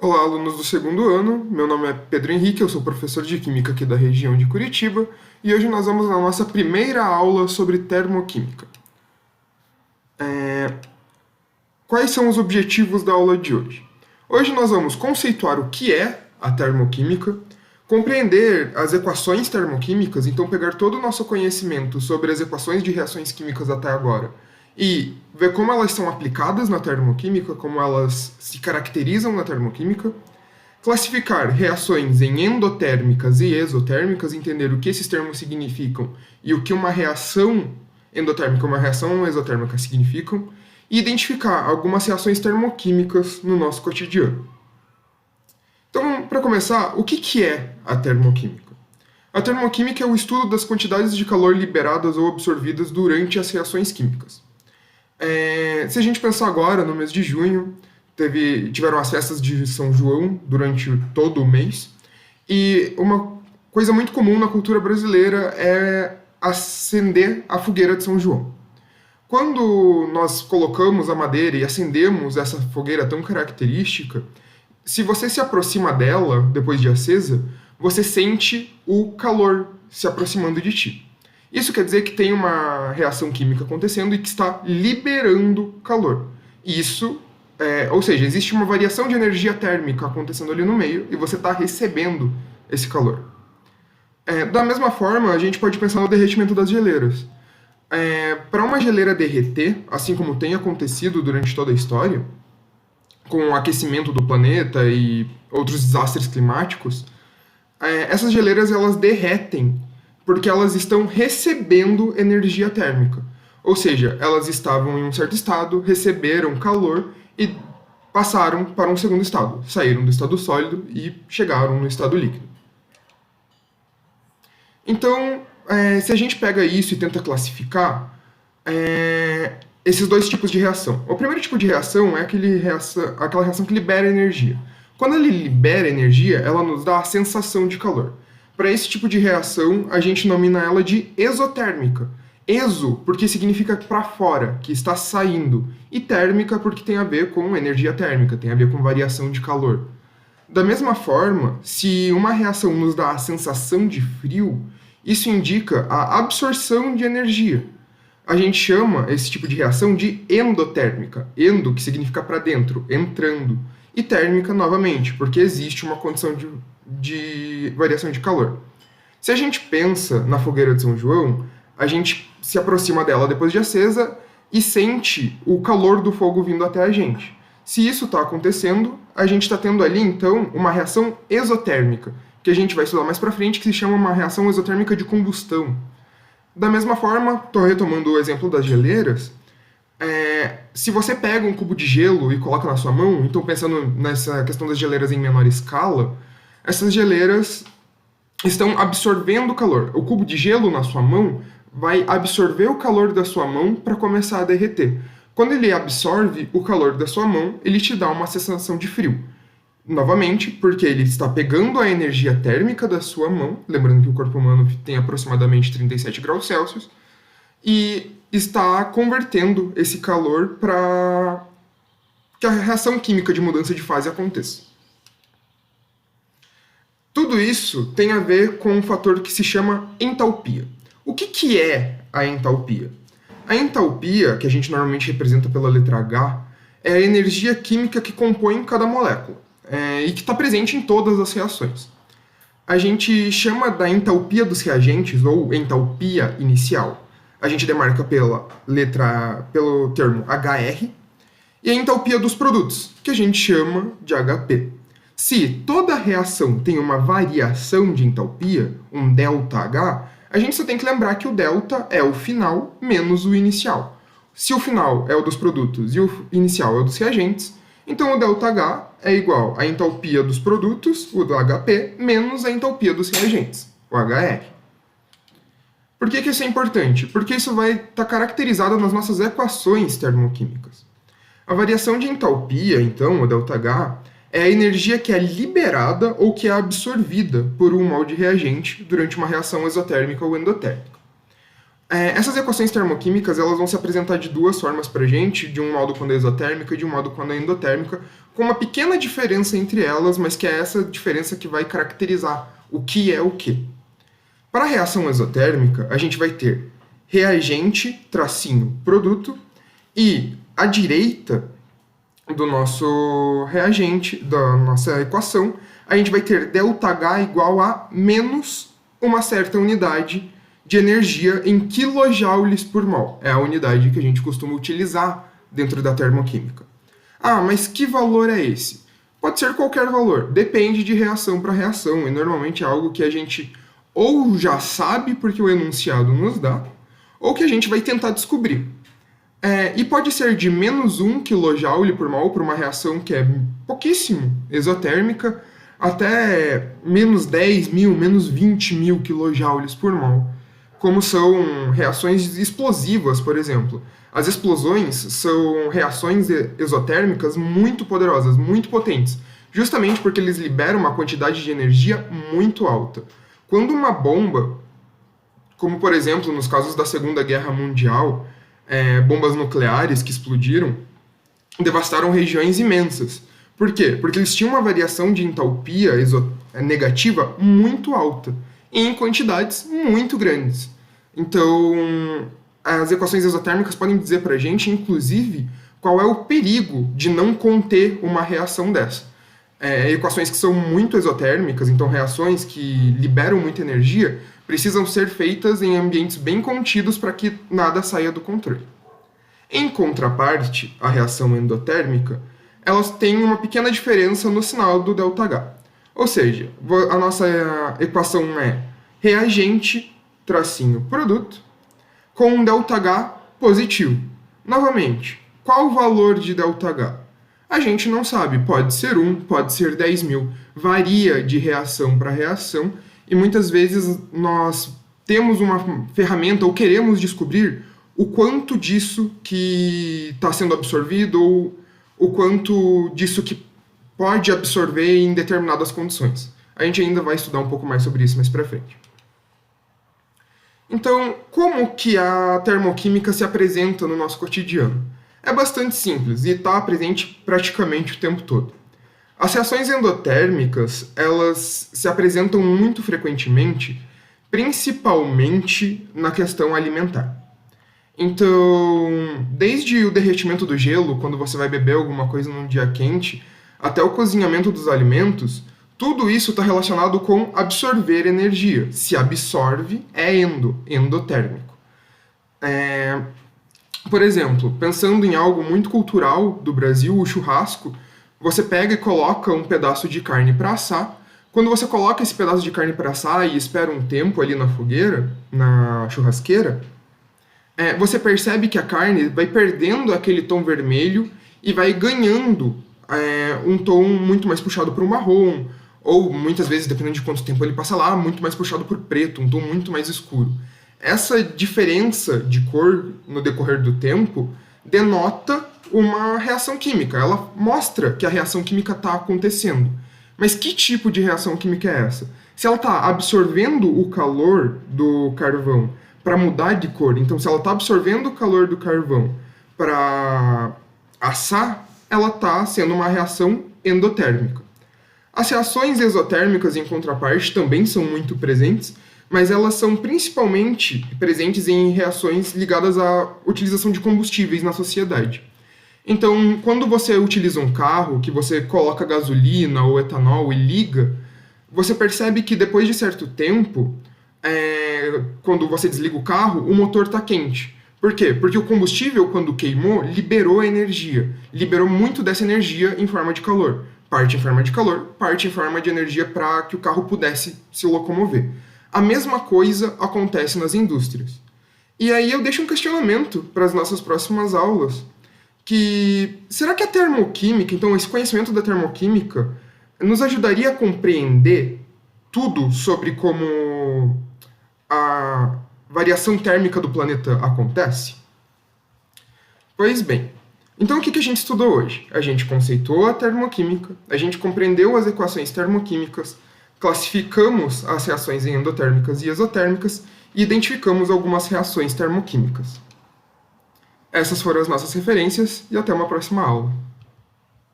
Olá, alunos do segundo ano. Meu nome é Pedro Henrique, eu sou professor de Química aqui da região de Curitiba e hoje nós vamos na nossa primeira aula sobre termoquímica. Quais são os objetivos da aula de hoje? Hoje nós vamos conceituar o que é a termoquímica, compreender as equações termoquímicas, então pegar todo o nosso conhecimento sobre as equações de reações químicas até agora e ver como elas são aplicadas na termoquímica, como elas se caracterizam na termoquímica, classificar reações em endotérmicas e exotérmicas, entender o que esses termos significam e o que uma reação endotérmica e uma reação exotérmica significam, e identificar algumas reações termoquímicas no nosso cotidiano. Então, para começar, o que é a termoquímica? A termoquímica é o estudo das quantidades de calor liberadas ou absorvidas durante as reações químicas. Se a gente pensar agora, no mês de junho, tiveram as festas de São João durante todo o mês, e uma coisa muito comum na cultura brasileira é acender a fogueira de São João. Quando nós colocamos a madeira e acendemos essa fogueira tão característica, se você se aproxima dela depois de acesa, você sente o calor se aproximando de ti. Isso quer dizer que tem uma reação química acontecendo e que está liberando calor. Ou seja, existe uma variação de energia térmica acontecendo ali no meio e você está recebendo esse calor. Da mesma forma, a gente pode pensar no derretimento das geleiras. Para uma geleira derreter, assim como tem acontecido durante toda a história, com o aquecimento do planeta e outros desastres climáticos, essas geleiras elas derretem porque elas estão recebendo energia térmica. Ou seja, elas estavam em um certo estado, receberam calor e passaram para um segundo estado. Saíram do estado sólido e chegaram no estado líquido. Então, se a gente pega isso e tenta classificar esses dois tipos de reação. O primeiro tipo de reação é aquela reação que libera energia. Quando ele libera energia, ela nos dá a sensação de calor. Para esse tipo de reação, a gente denomina ela de exotérmica. Exo, porque significa para fora, que está saindo. E térmica, porque tem a ver com energia térmica, tem a ver com variação de calor. Da mesma forma, se uma reação nos dá a sensação de frio, isso indica a absorção de energia. A gente chama esse tipo de reação de endotérmica. Endo, que significa para dentro, entrando. E térmica, novamente, porque existe uma condição de variação de calor. Se a gente pensa na fogueira de São João, a gente se aproxima dela depois de acesa e sente o calor do fogo vindo até a gente. Se isso está acontecendo, a gente está tendo ali, então, uma reação exotérmica, que a gente vai estudar mais para frente, que se chama uma reação exotérmica de combustão. Da mesma forma, estou retomando o exemplo das geleiras, se você pega um cubo de gelo e coloca na sua mão, então pensando nessa questão das geleiras em menor escala, essas geleiras estão absorvendo calor. O cubo de gelo na sua mão vai absorver o calor da sua mão para começar a derreter. Quando ele absorve o calor da sua mão, ele te dá uma sensação de frio. Novamente, porque ele está pegando a energia térmica da sua mão, lembrando que o corpo humano tem aproximadamente 37 graus Celsius, e está convertendo esse calor para que a reação química de mudança de fase aconteça. Tudo isso tem a ver com um fator que se chama entalpia. O que é a entalpia? A entalpia, que a gente normalmente representa pela letra H, é a energia química que compõe cada molécula e que está presente em todas as reações. A gente chama da entalpia dos reagentes, ou entalpia inicial. A gente demarca pelo termo HR, e a entalpia dos produtos, que a gente chama de HP. Se toda reação tem uma variação de entalpia, um ΔH, a gente só tem que lembrar que o delta é o final menos o inicial. Se o final é o dos produtos e o inicial é o dos reagentes, então o ΔH é igual à entalpia dos produtos, o do HP, menos a entalpia dos reagentes, o HR. Por que isso é importante? Porque isso vai estar caracterizado nas nossas equações termoquímicas. A variação de entalpia, então, o ΔH, é a energia que é liberada ou que é absorvida por um molde reagente durante uma reação exotérmica ou endotérmica. Essas equações termoquímicas elas vão se apresentar de duas formas para a gente, de um modo quando é exotérmica e de um modo quando é endotérmica, com uma pequena diferença entre elas, mas que é essa diferença que vai caracterizar o que é o que. Para a reação exotérmica, a gente vai ter reagente, tracinho, produto, e à direita do nosso reagente, da nossa equação, a gente vai ter ΔH igual a menos uma certa unidade de energia em quilojoules por mol. É a unidade que a gente costuma utilizar dentro da termoquímica. Ah, mas que valor é esse? Pode ser qualquer valor, depende de reação para reação, e normalmente é algo que a gente ou já sabe porque o enunciado nos dá, ou que a gente vai tentar descobrir. E pode ser de menos 1 kJ por mol para uma reação que é pouquíssimo exotérmica, até menos 10.000, menos 20.000 kJ por mol, como são reações explosivas, por exemplo. As explosões são reações exotérmicas muito poderosas, muito potentes, justamente porque eles liberam uma quantidade de energia muito alta. Quando uma bomba, como por exemplo nos casos da Segunda Guerra Mundial, bombas nucleares que explodiram, devastaram regiões imensas. Por quê? Porque eles tinham uma variação de entalpia negativa muito alta, em quantidades muito grandes. Então, as equações exotérmicas podem dizer para a gente, inclusive, qual é o perigo de não conter uma reação dessa. Equações que são muito exotérmicas, então reações que liberam muita energia, precisam ser feitas em ambientes bem contidos para que nada saia do controle. Em contraparte, a reação endotérmica, elas têm uma pequena diferença no sinal do ΔH. Ou seja, a nossa equação é reagente, tracinho, produto, com um ΔH positivo. Novamente, qual o valor de ΔH? A gente não sabe, pode ser 1, pode ser 10.000, varia de reação para reação, e muitas vezes nós temos uma ferramenta ou queremos descobrir o quanto disso que está sendo absorvido ou o quanto disso que pode absorver em determinadas condições. A gente ainda vai estudar um pouco mais sobre isso mais para frente. Então, como que a termoquímica se apresenta no nosso cotidiano? É bastante simples e está presente praticamente o tempo todo. As reações endotérmicas, elas se apresentam muito frequentemente, principalmente na questão alimentar. Então, desde o derretimento do gelo, quando você vai beber alguma coisa num dia quente, até o cozinhamento dos alimentos, tudo isso está relacionado com absorver energia. Se absorve, é endotérmico. Por exemplo, pensando em algo muito cultural do Brasil, o churrasco, você pega e coloca um pedaço de carne para assar. Quando você coloca esse pedaço de carne para assar e espera um tempo ali na fogueira, na churrasqueira, você percebe que a carne vai perdendo aquele tom vermelho e vai ganhando um tom muito mais puxado para o marrom, ou muitas vezes, dependendo de quanto tempo ele passa lá, muito mais puxado por preto, um tom muito mais escuro. Essa diferença de cor no decorrer do tempo denota uma reação química. Ela mostra que a reação química está acontecendo. Mas que tipo de reação química é essa? Se ela está absorvendo o calor do carvão para mudar de cor, então se ela está absorvendo o calor do carvão para assar, ela está sendo uma reação endotérmica. As reações exotérmicas, em contraparte, também são muito presentes, mas elas são principalmente presentes em reações ligadas à utilização de combustíveis na sociedade. Então, quando você utiliza um carro, que você coloca gasolina ou etanol e liga, você percebe que depois de certo tempo, quando você desliga o carro, o motor está quente. Por quê? Porque o combustível, quando queimou, liberou a energia. Liberou muito dessa energia em forma de calor. Parte em forma de calor, parte em forma de energia para que o carro pudesse se locomover. A mesma coisa acontece nas indústrias. E aí eu deixo um questionamento para as nossas próximas aulas, que será que a termoquímica, então esse conhecimento da termoquímica, nos ajudaria a compreender tudo sobre como a variação térmica do planeta acontece? Pois bem, então o que a gente estudou hoje? A gente conceituou a termoquímica, a gente compreendeu as equações termoquímicas, classificamos as reações endotérmicas e exotérmicas e identificamos algumas reações termoquímicas. Essas foram as nossas referências e até uma próxima aula.